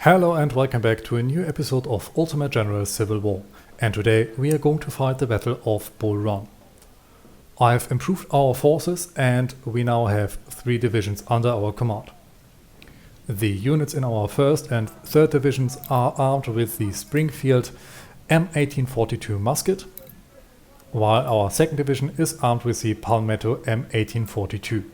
Hello and welcome back to a new episode of Ultimate General Civil War, and today we are going to fight the Battle of Bull Run. I've improved our forces and we now have 3 divisions under our command. The units in our 1st and 3rd divisions are armed with the Springfield M1842 musket, while our 2nd division is armed with the Palmetto M1842.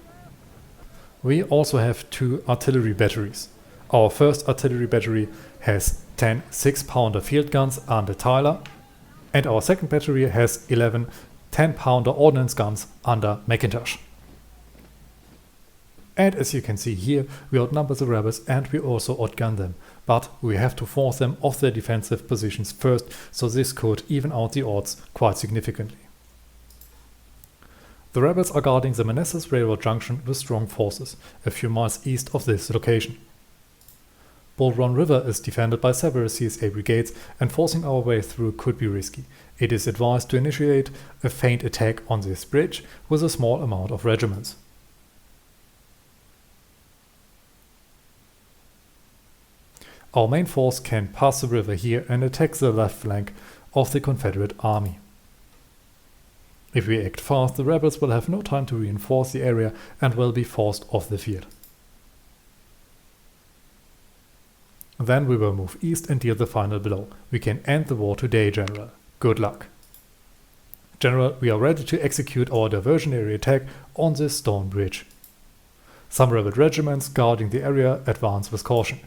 We also have 2 artillery batteries. Our 1st artillery battery has 10 6-pounder field guns under Tyler, and our 2nd battery has 11 10-pounder ordnance guns under McIntosh. And as you can see here, we outnumber the rebels and we also outgun them, but we have to force them off their defensive positions first, so this could even out the odds quite significantly. The rebels are guarding the Manassas Railroad Junction with strong forces, a few miles east of this location. Bull Run River is defended by several CSA brigades, and forcing our way through could be risky. It is advised to initiate a feint attack on this bridge with a small amount of regiments. Our main force can pass the river here and attack the left flank of the Confederate army. If we act fast, the rebels will have no time to reinforce the area and will be forced off the field. Then we will move east and deal the final blow. We can end the war today, General. Good luck. General, we are ready to execute our diversionary attack on this stone bridge. Some rebel regiments guarding the area advance with caution.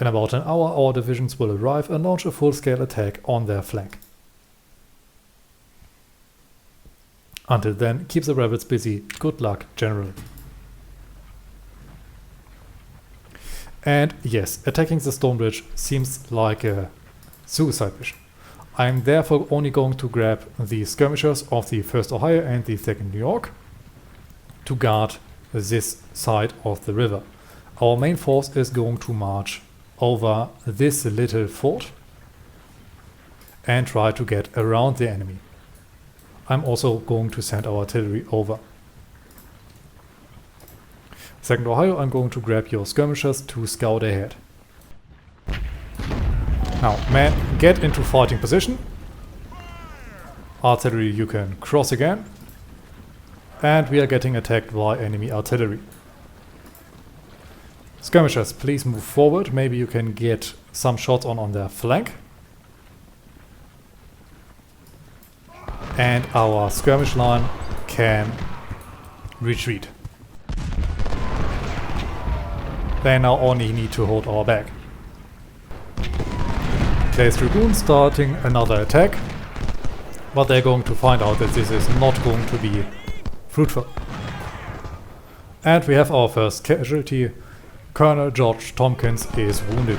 In about an hour, our divisions will arrive and launch a full-scale attack on their flank. Until then, keep the rebels busy. Good luck, General. And yes, attacking the stone bridge seems like a suicide mission. I am therefore only going to grab the skirmishers of the 1st Ohio and the 2nd New York to guard this side of the river. Our main force is going to march over this little fort and try to get around the enemy. I'm also going to send our artillery over. 2nd Ohio, I'm going to grab your skirmishers to scout ahead. Now, men, get into fighting position. Artillery, you can cross again. And we are getting attacked by enemy artillery. Skirmishers, please move forward. Maybe you can get some shots on their flank. And our skirmish line can retreat. They now only need to hold our back. Clay's Dragoons starting another attack, but they're going to find out that this is not going to be fruitful. And we have our first casualty. Colonel George Tompkins is wounded.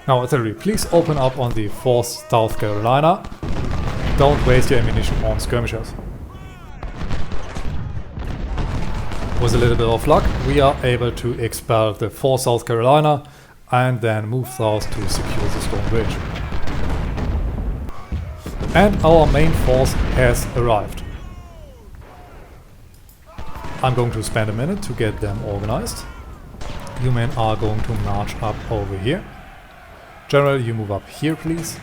Now artillery, please open up on the 4th South Carolina. Don't waste your ammunition on skirmishers. With a little bit of luck, we are able to expel the 4th South Carolina and then move south to secure the stone bridge. And our main force has arrived. I'm going to spend a minute to get them organized. You men are going to march up over here. General, you move up here please.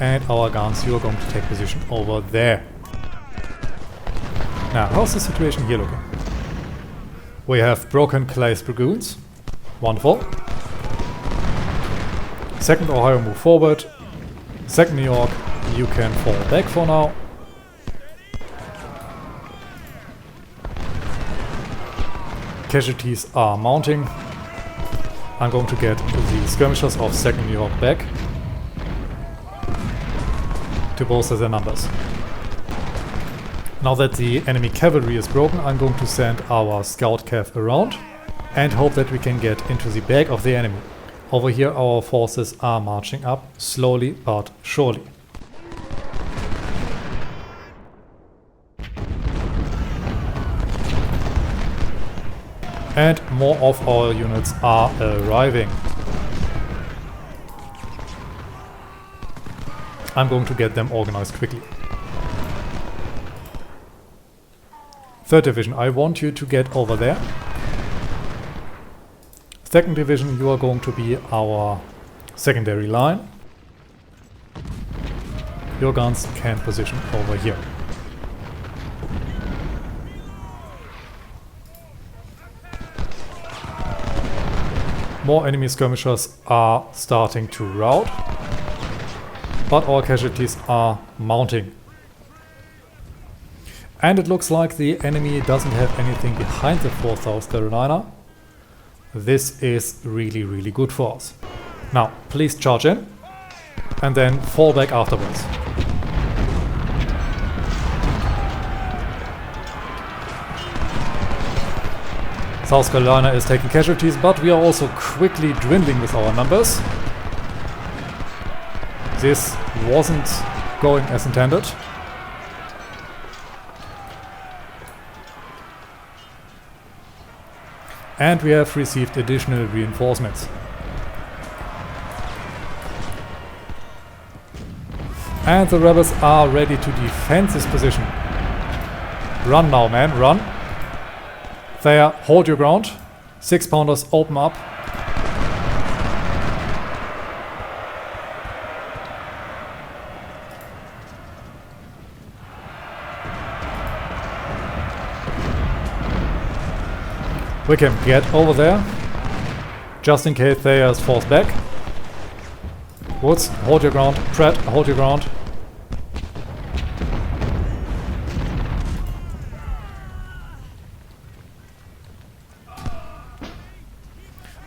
And our guns, you are going to take position over there. Now, how's the situation here looking? We have broken Clay's Dragoons. Wonderful. 2nd Ohio, move forward. 2nd New York, you can fall back for now. Casualties are mounting. I'm going to get the skirmishers of 2nd New York back to bolster their numbers. Now that the enemy cavalry is broken, I'm going to send our scout cav around and hope that we can get into the back of the enemy. Over here our forces are marching up slowly but surely. And more of our units are arriving. I'm going to get them organized quickly. 3rd Division, I want you to get over there. 2nd Division, you are going to be our secondary line. Your guns can position over here. More enemy skirmishers are starting to rout, but our casualties are mounting. And it looks like the enemy doesn't have anything behind the 4th South Carolina. This is really, really good for us. Now, please charge in and then fall back afterwards. South Carolina is taking casualties, but we are also quickly dwindling with our numbers. This wasn't going as intended. And we have received additional reinforcements. And the rebels are ready to defend this position. Run now, man, run. There, hold your ground. 6-pounders, open up. Wickham, get over there. Just in case Thayer is forced back. Woods, hold your ground. Pratt, hold your ground.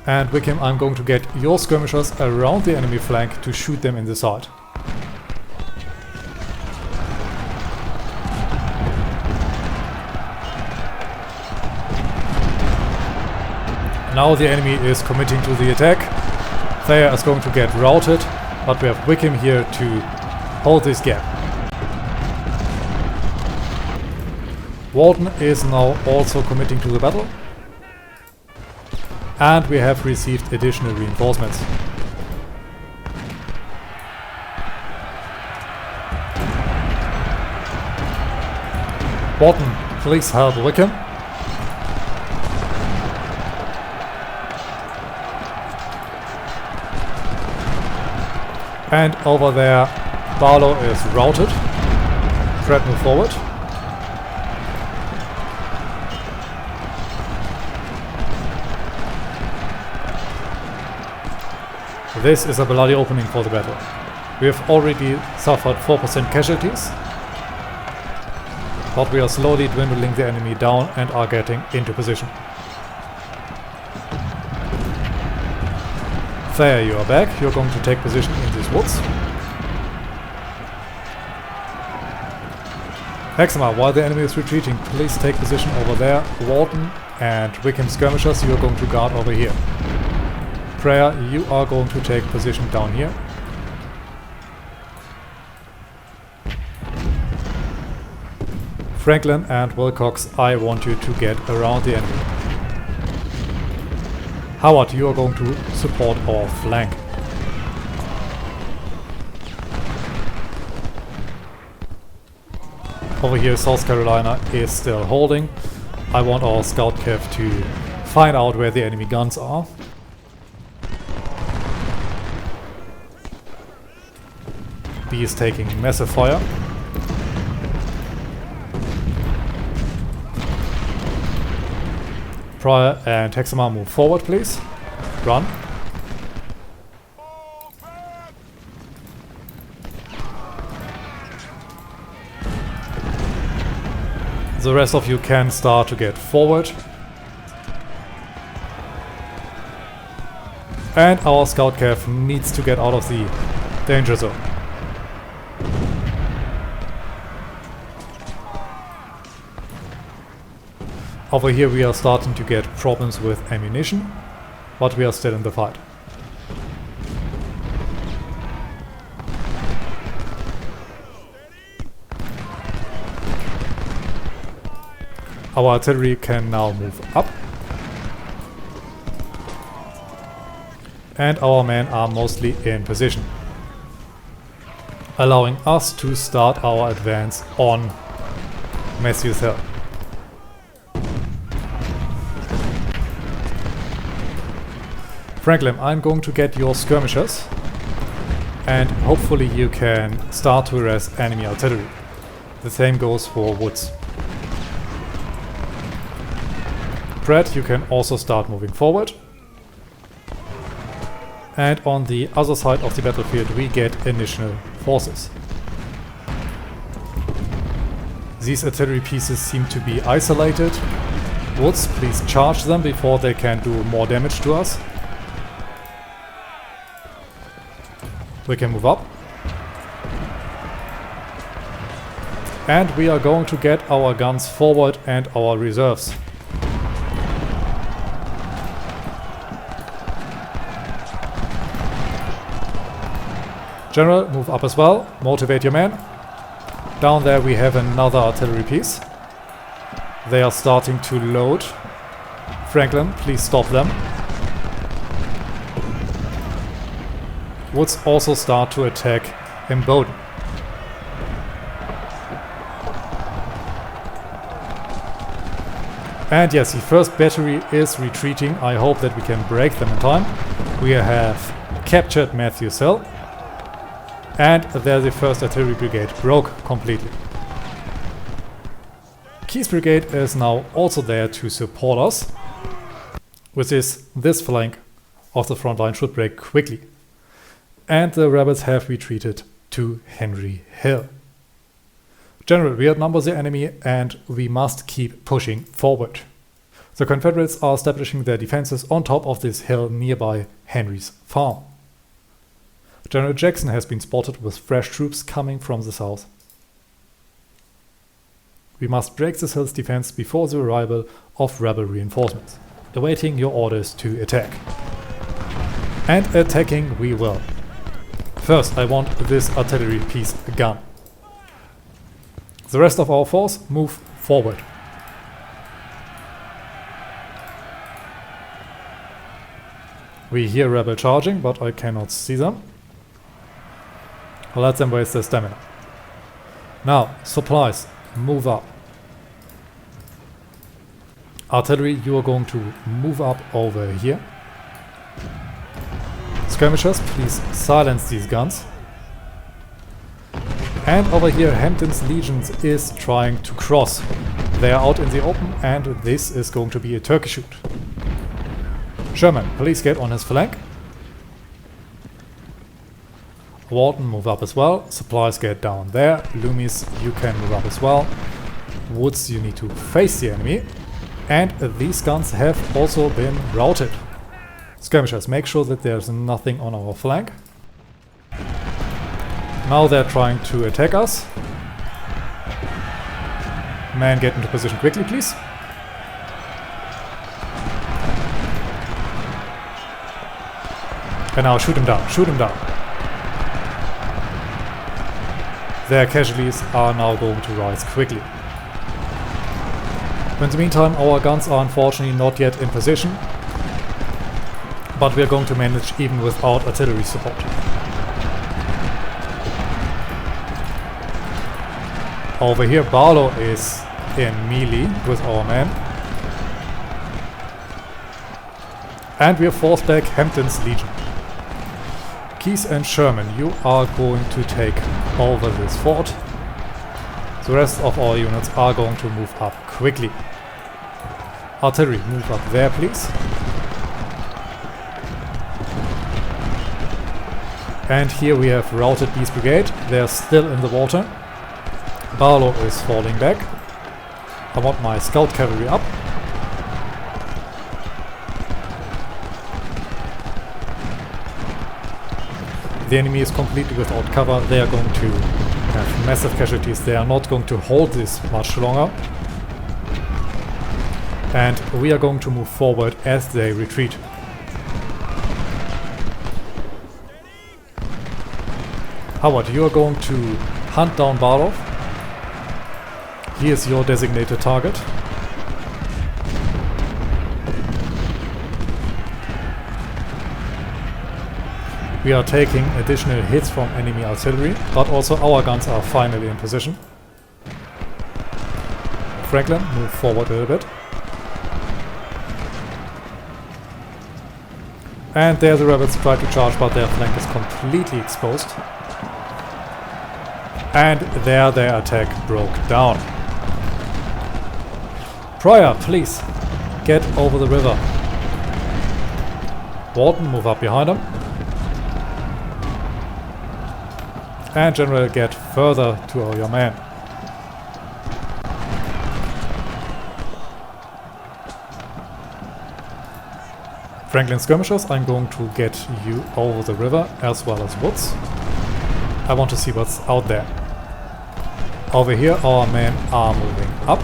And Wickham, I'm going to get your skirmishers around the enemy flank to shoot them in the side. Now the enemy is committing to the attack. Thayer is going to get routed, but we have Wickham here to hold this gap. Walton is now also committing to the battle. And we have received additional reinforcements. Walton, please help Wickham. And over there, Barlow is routed. Fred, move forward. This is a bloody opening for the battle. We have already suffered 4% casualties, but we are slowly dwindling the enemy down and are getting into position. There, you are back. You're going to take position in these woods. Hexamar, while the enemy is retreating, please take position over there. Walton and Wickham skirmishers, you are going to guard over here. Prayer, you are going to take position down here. Franklin and Wilcox, I want you to get around the enemy. Howard, you are going to support our flank. Over here, South Carolina is still holding. I want our scout cav to find out where the enemy guns are. B is taking massive fire. Pryor and Hexamar, move forward, please. Run. The rest of you can start to get forward. And our scout cav needs to get out of the danger zone. Over here we are starting to get problems with ammunition, but we are still in the fight. Our artillery can now move up. And our men are mostly in position. allowing us to start our advance on Matthews Hill. Franklin, I'm going to get your skirmishers, and hopefully you can start to harass enemy artillery. The same goes for Woods. Brad, you can also start moving forward. And on the other side of the battlefield we get additional forces. These artillery pieces seem to be isolated. Woods, please charge them before they can do more damage to us. We can move up. And we are going to get our guns forward and our reserves. General, move up as well. Motivate your men. Down there we have another artillery piece. They are starting to load. Franklin, please stop them. Woods also start to attack Imboden. And yes, the first battery is retreating. I hope that we can break them in time. We have captured Matthews Hill. And there the first artillery brigade broke completely. Keyes brigade is now also there to support us. With this flank of the front line should break quickly. And the rebels have retreated to Henry Hill. General, we outnumber the enemy and we must keep pushing forward. The Confederates are establishing their defenses on top of this hill nearby Henry's farm. General Jackson has been spotted with fresh troops coming from the south. We must break this hill's defense before the arrival of rebel reinforcements. Awaiting your orders to attack. And attacking we will. First, I want this artillery piece gun. The rest of our force move forward. We hear rebel charging, but I cannot see them. I'll let them waste their stamina. Now, supplies, move up. Artillery, you are going to move up over here. Skirmishers, please silence these guns. And over here, Hampton's legions is trying to cross. They are out in the open and this is going to be a turkey shoot. Sherman, please get on his flank. Wharton, move up as well. Supplies get down there. Loomis, you can move up as well. Woods, you need to face the enemy. And these guns have also been routed. Skirmishers, make sure that there's nothing on our flank. Now they're trying to attack us. Man, get into position quickly, please. And now shoot him down, shoot him down. Their casualties are now going to rise quickly. In the meantime, our guns are unfortunately not yet in position, but we are going to manage even without artillery support. Over here, Barlow is in melee with our men. And we have forced back Hampton's legion. Keyes and Sherman, you are going to take over this fort. The rest of our units are going to move up quickly. Artillery, move up there, please. And here we have routed Beast Brigade. They're still in the water. Barlow is falling back. I want my scout cavalry up. The enemy is completely without cover. They are going to have massive casualties. They are not going to hold this much longer. And we are going to move forward as they retreat. Howard, you are going to hunt down Barlow. He is your designated target. We are taking additional hits from enemy artillery, but also our guns are finally in position. Franklin, move forward a little bit. And there the rebels try to charge, but their flank is completely exposed. And there their attack broke down. Pryor, please, get over the river. Walton, move up behind him. And General, get further to your man. Franklin skirmishers, I'm going to get you over the river as well as Woods. I want to see what's out there. Over here our men are moving up.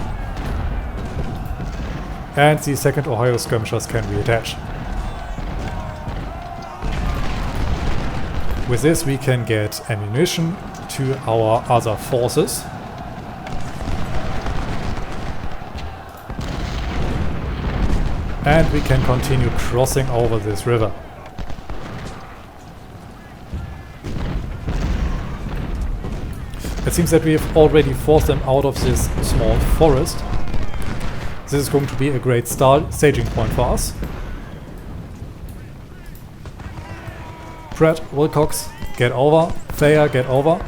And the 2nd Ohio skirmishers can reattach. With this we can get ammunition to our other forces. And we can continue crossing over this river. It seems that we have already forced them out of this small forest. This is going to be a great staging point for us. Pratt, Wilcox, get over. Thayer, get over.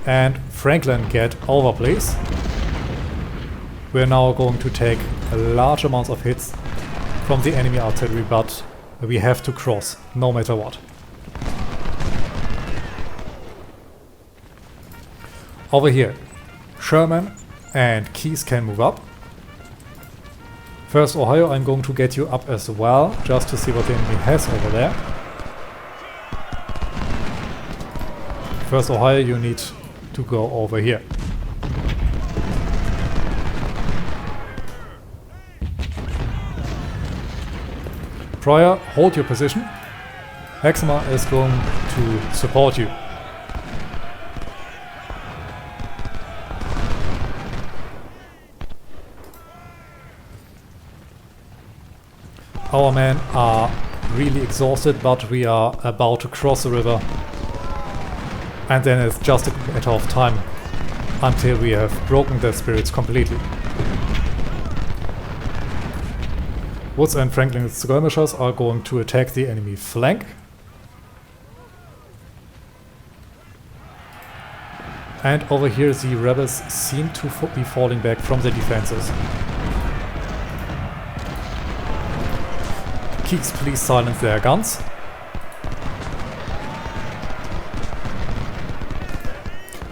And Franklin, get over, please. We're now going to take a large amount of hits from the enemy artillery, but we have to cross, no matter what. Over here, Sherman and Keyes can move up. 1st Ohio, I'm going to get you up as well, just to see what the enemy has over there. 1st Ohio, you need to go over here. Pryor, hold your position. Hexamer is going to support you. Our men are really exhausted, but we are about to cross the river. And then it's just a matter of time until we have broken their spirits completely. Woods and Franklin's skirmishers are going to attack the enemy flank. And over here the rebels seem to be falling back from the defenses. Keyes, please silence their guns.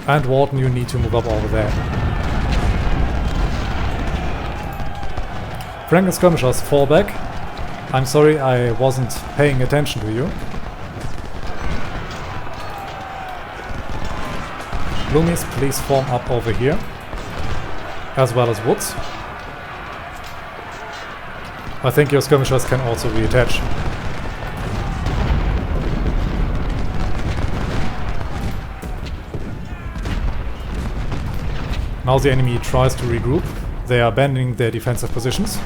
And Walton, you need to move up over there. Franklin skirmishers, fall back. I'm sorry, I wasn't paying attention to you. Loomis, please form up over here, as well as Woods. I think your skirmishers can also reattach. Now the enemy tries to regroup. They are abandoning their defensive positions.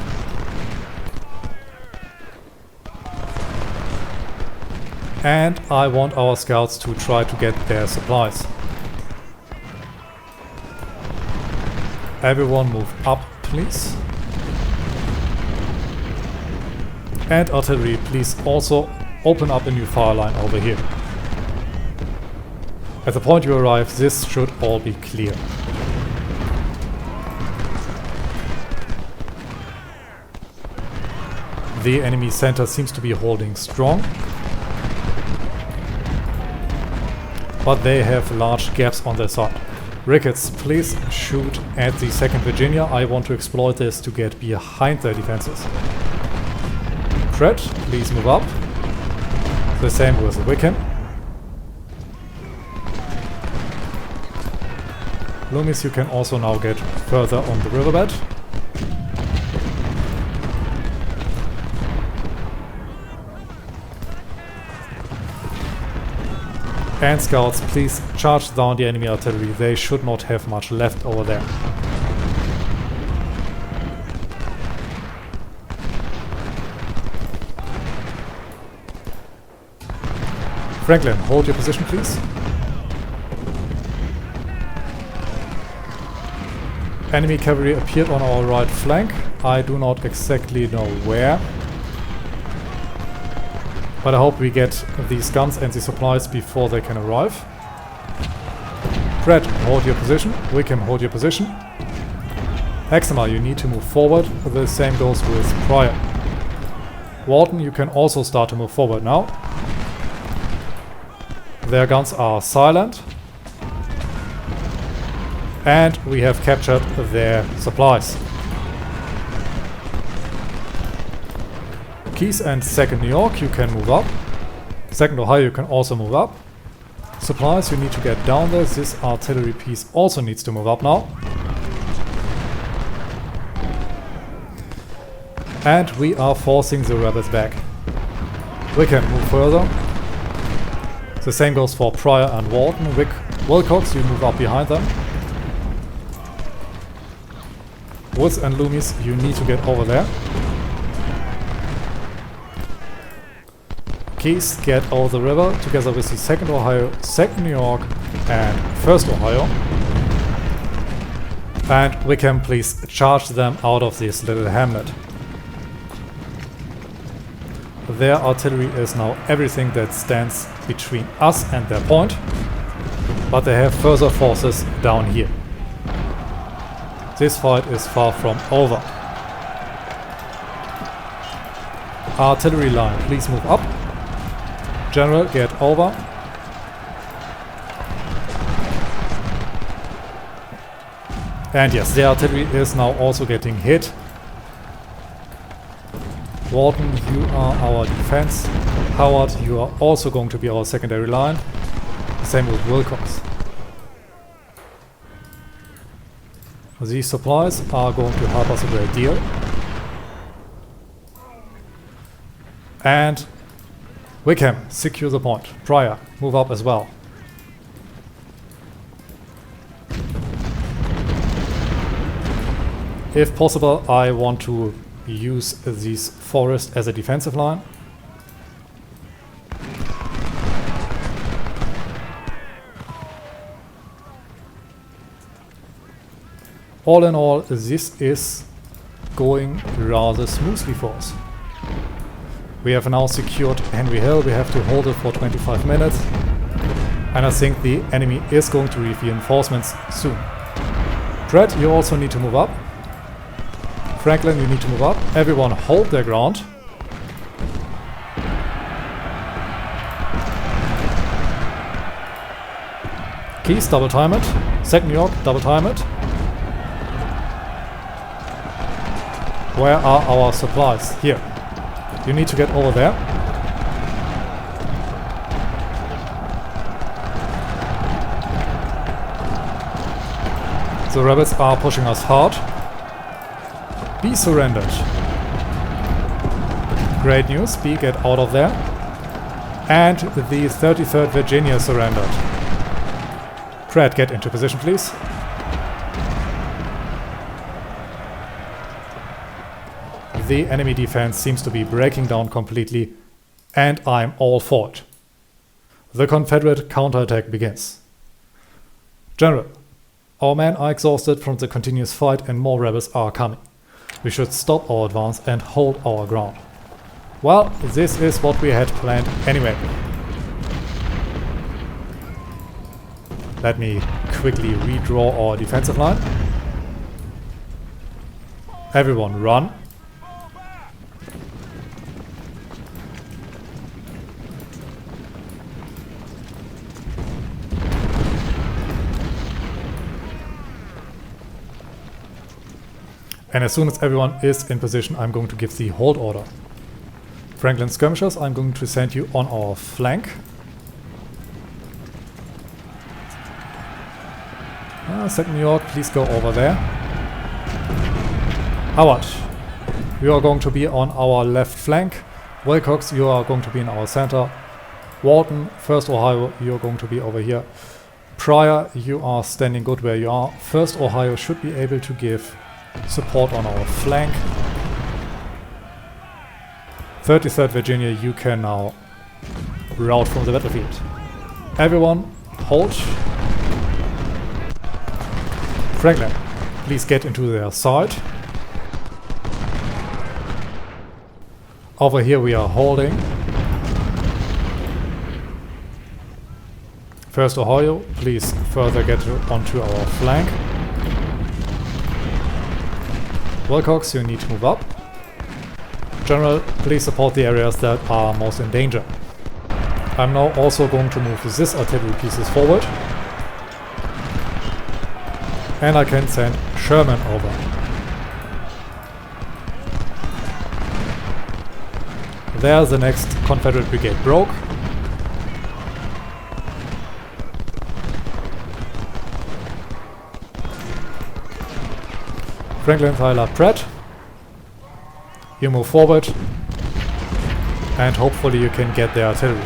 And I want our scouts to try to get their supplies. Everyone move up, please. And artillery, please also open up a new fire line over here. At the point you arrive, this should all be clear. The enemy center seems to be holding strong, but they have large gaps on their side. Ricketts, please shoot at the 2nd Virginia. I want to exploit this to get behind their defenses. Fred, please move up. The same with Wickham. Loomis, you can also now get further on the riverbed. And scouts, please charge down the enemy artillery. They should not have much left over there. Franklin, hold your position, please. Enemy cavalry appeared on our right flank. I do not exactly know where. But I hope we get these guns and the supplies before they can arrive. Fred, hold your position. Wickham, hold your position. Hexamer, you need to move forward. The same goes with Pryor. Wharton, you can also start to move forward now. Their guns are silent. And we have captured their supplies. Keys and 2nd New York, you can move up. 2nd Ohio, you can also move up. Supplies, you need to get down there. This artillery piece also needs to move up now. And we are forcing the rebels back. We can move further. The same goes for Pryor and Wharton. Wilcox, you move up behind them. Woods and Loomis, you need to get over there. Keys, get over the river together with the 2nd Ohio, 2nd New York and 1st Ohio. And we can please charge them out of this little hamlet. Their artillery is now everything that stands between us and their point, but they have further forces down here. This fight is far from over. Artillery line, please move up. General, get over. And yes, the artillery is now also getting hit. Wharton, you are our defense. Howard, you are also going to be our secondary line. Same with Wilcox. These supplies are going to help us a great deal. And Wickham, secure the point. Pryor, move up as well. If possible, I want to use these forests as a defensive line. All in all, this is going rather smoothly for us. We have now secured Henry Hill. We have to hold it for 25 minutes. And I think the enemy is going to receive reinforcements soon. Brett, you also need to move up. Franklin, you need to move up. Everyone hold their ground. Keys, double time it. 2nd New York, double time it. Where are our supplies? Here. You need to get over there. The rebels are pushing us hard. B surrendered. Great news. B, get out of there. And the 33rd Virginia surrendered. Pratt, get into position, please. The enemy defense seems to be breaking down completely, and I'm all for it. The Confederate counterattack begins. General, our men are exhausted from the continuous fight and more rebels are coming. We should stop our advance and hold our ground. Well, this is what we had planned anyway. Let me quickly redraw our defensive line. Everyone run. And as soon as everyone is in position, I'm going to give the hold order. Franklin skirmishers, I'm going to send you on our flank. 2nd New York, please go over there. Howard, you are going to be on our left flank. Wilcox, you are going to be in our center. Wharton, 1st Ohio, you are going to be over here. Pryor, you are standing good where you are. 1st Ohio should be able to give support on our flank. 33rd Virginia, you can now route from the battlefield. Everyone, hold. Franklin, please get into their side. Over here we are holding. First Ohio, please further get onto our flank. Wilcox, you need to move up. General, please support the areas that are most in danger. I'm now also going to move this artillery pieces forward. And I can send Sherman over. There the next Confederate brigade broke. Franklin, Tyler, Pratt. You move forward. And hopefully you can get the artillery.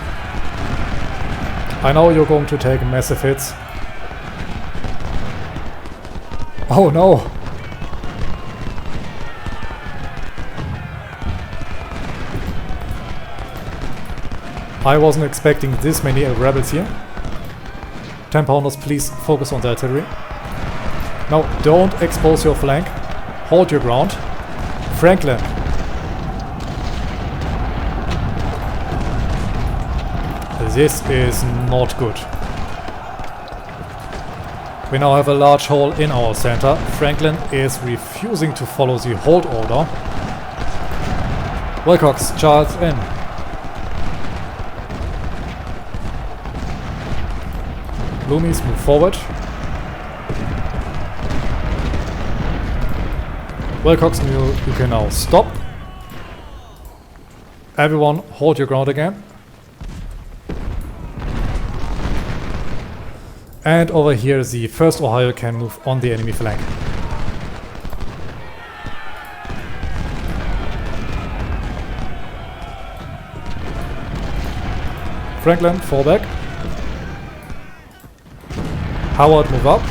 I know you're going to take massive hits. Oh no! I wasn't expecting this many rebels here. 10 pounders, please focus on the artillery. Now, don't expose your flank. Hold your ground. Franklin. This is not good. We now have a large hole in our center. Franklin is refusing to follow the hold order. Wilcox, charge in. Loomis, move forward. Wilcox, you can now stop. Everyone, hold your ground again. And over here, the 1st Ohio can move on the enemy flank. Franklin, fall back. Howard, move up.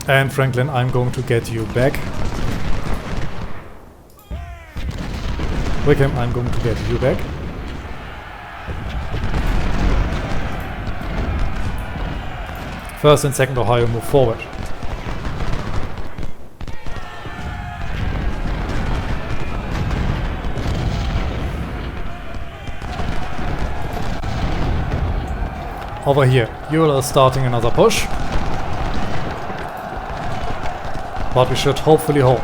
And Franklin, I'm going to get you back. Wickham, I'm going to get you back. First and second Ohio move forward. Over here, Ewell is starting another push. But we should hopefully hold.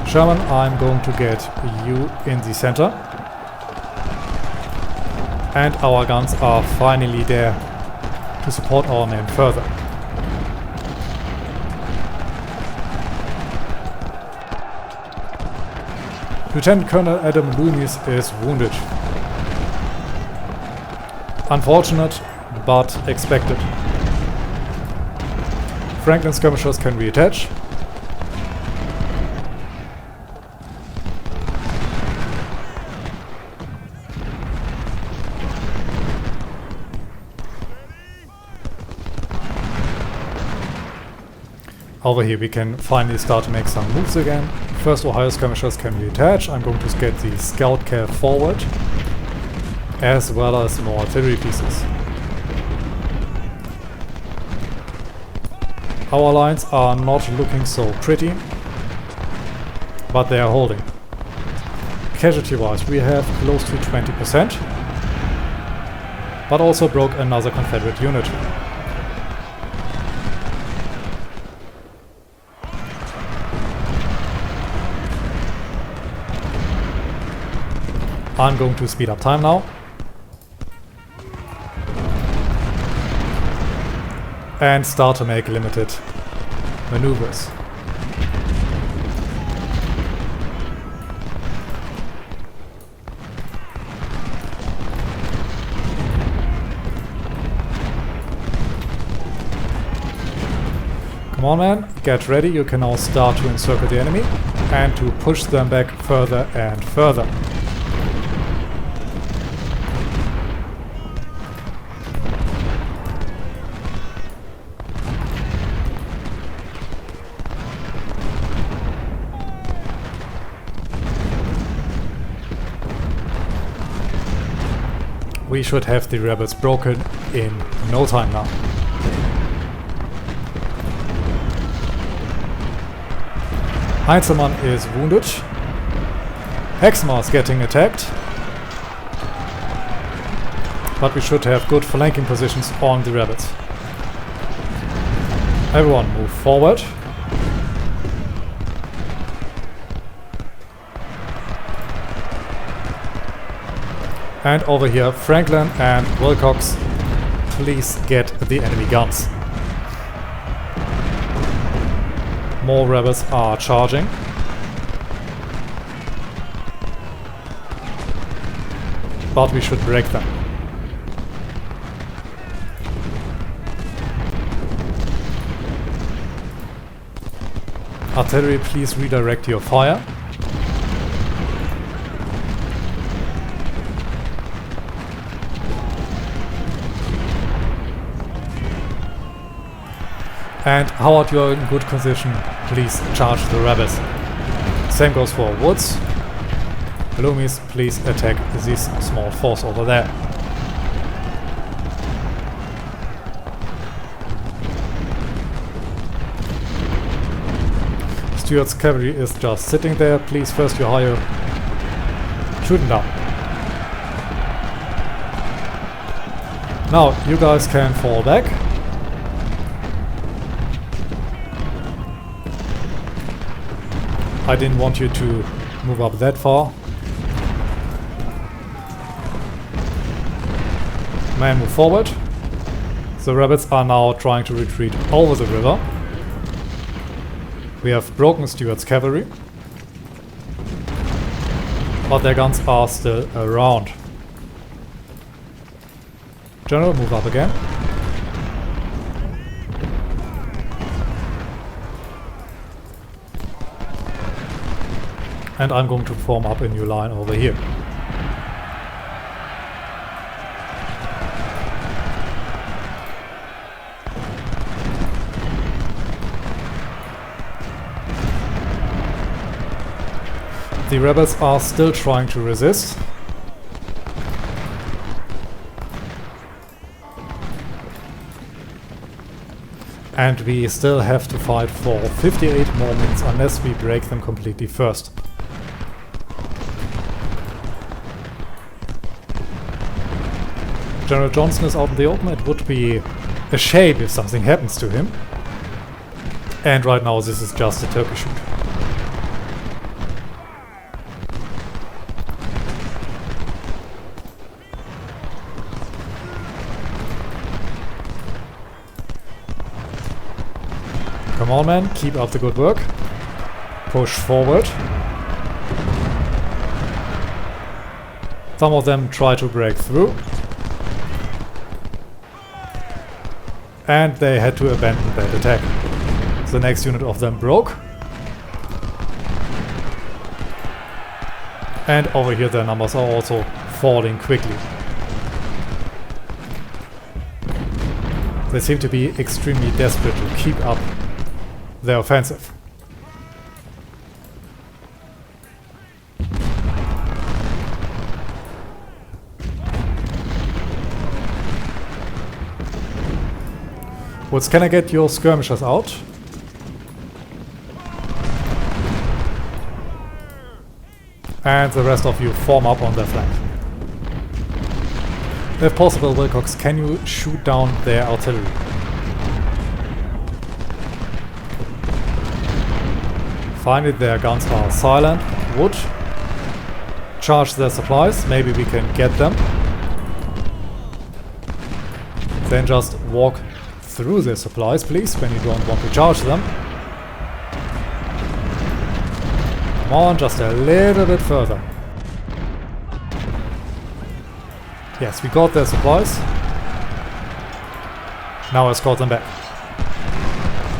Sherman, I'm going to get you in the center. And our guns are finally there to support our men further. Lieutenant Colonel Adam Loomis is wounded. Unfortunate, but expected. Franklin skirmishers can reattach. Over here we can finally start to make some moves again. First Ohio skirmishers can reattach. I'm going to get the scout cav forward, as well as more artillery pieces. Our lines are not looking so pretty, but they are holding. Casualty-wise, we have close to 20%, but also broke another Confederate unit. I'm going to speed up time now. And start to make limited maneuvers. Come on, man, get ready. You can now start to encircle the enemy and to push them back further and further. we should have the rebels broken in no time now. Heinzelmann is wounded. Hexmar is getting attacked. But we should have good flanking positions on the rebels. Everyone move forward. And over here, Franklin and Wilcox, please get the enemy guns. More rebels are charging. But we should break them. Artillery, please redirect your fire. And Howard, you are in good position. Please charge the rebels. Same goes for Woods. Loomis, please attack this small force over there. Stuart's cavalry is just sitting there. Please first you hire. Shoot him down. Now you guys can fall back. I didn't want you to move up that far. Men move forward. The rebels are now trying to retreat over the river. We have broken Stuart's cavalry, but their guns are still around. General, move up again. And I'm going to form up a new line over here. The rebels are still trying to resist. And we still have to fight for 58 more minutes unless we break them completely first. General Johnson is out in the open. It would be a shame if something happens to him. And right now this is just a turkey shoot. Come on, man, keep up the good work. Push forward. Some of them try to break through. And they had to abandon that attack. The next unit of them broke. And over here their numbers are also falling quickly. They seem to be extremely desperate to keep up their offensive. Woods, can I get your skirmishers out? And the rest of you form up on their flank. If possible, Wilcox, can you shoot down their artillery? Finally, their guns are silent. Wood, charge their supplies. Maybe we can get them. Then just walk through their supplies, please, when you don't want to charge them. Come on, just a little bit further. Yes, we got their supplies. Now escort them back.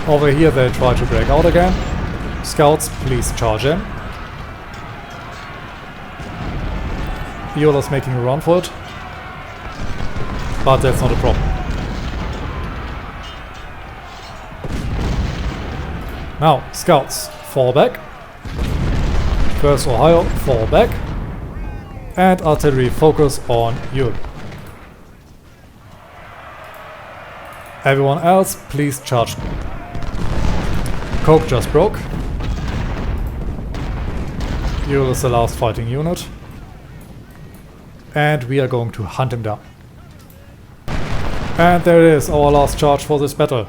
Over here they try to break out again. Scouts, please charge in. Iola's making a run for it. But that's not a problem. Now, scouts, fall back. First Ohio, fall back. And artillery, focus on you. Everyone else, please charge. Coke just broke. Yule is the last fighting unit. And we are going to hunt him down. And there it is, our last charge for this battle.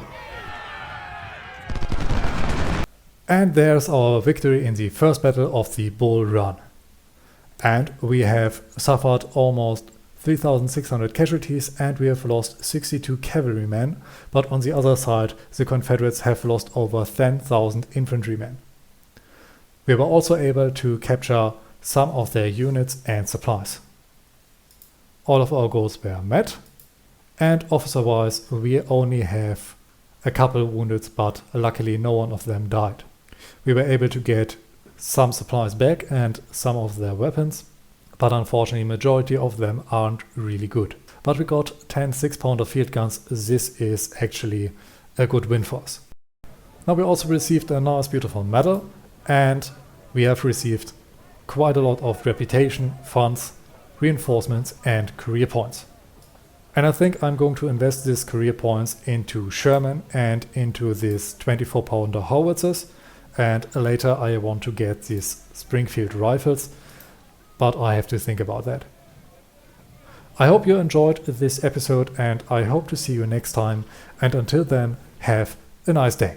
And there's our victory in the first battle of the Bull Run. And we have suffered almost 3,600 casualties and we have lost 62 cavalrymen, but on the other side the Confederates have lost over 10,000 infantrymen. We were also able to capture some of their units and supplies. All of our goals were met, and officer-wise we only have a couple wounded, but luckily no one of them died. We were able to get some supplies back and some of their weapons, but unfortunately majority of them aren't really good. But we got 10 6-pounder field guns. This is actually a good win for us. Now we also received a nice beautiful medal, and we have received quite a lot of reputation, funds, reinforcements and career points. And I think I'm going to invest these career points into Sherman and into these 24-pounder howitzers, and later I want to get these Springfield rifles, but I have to think about that. I hope you enjoyed this episode and I hope to see you next time, and until then, have a nice day.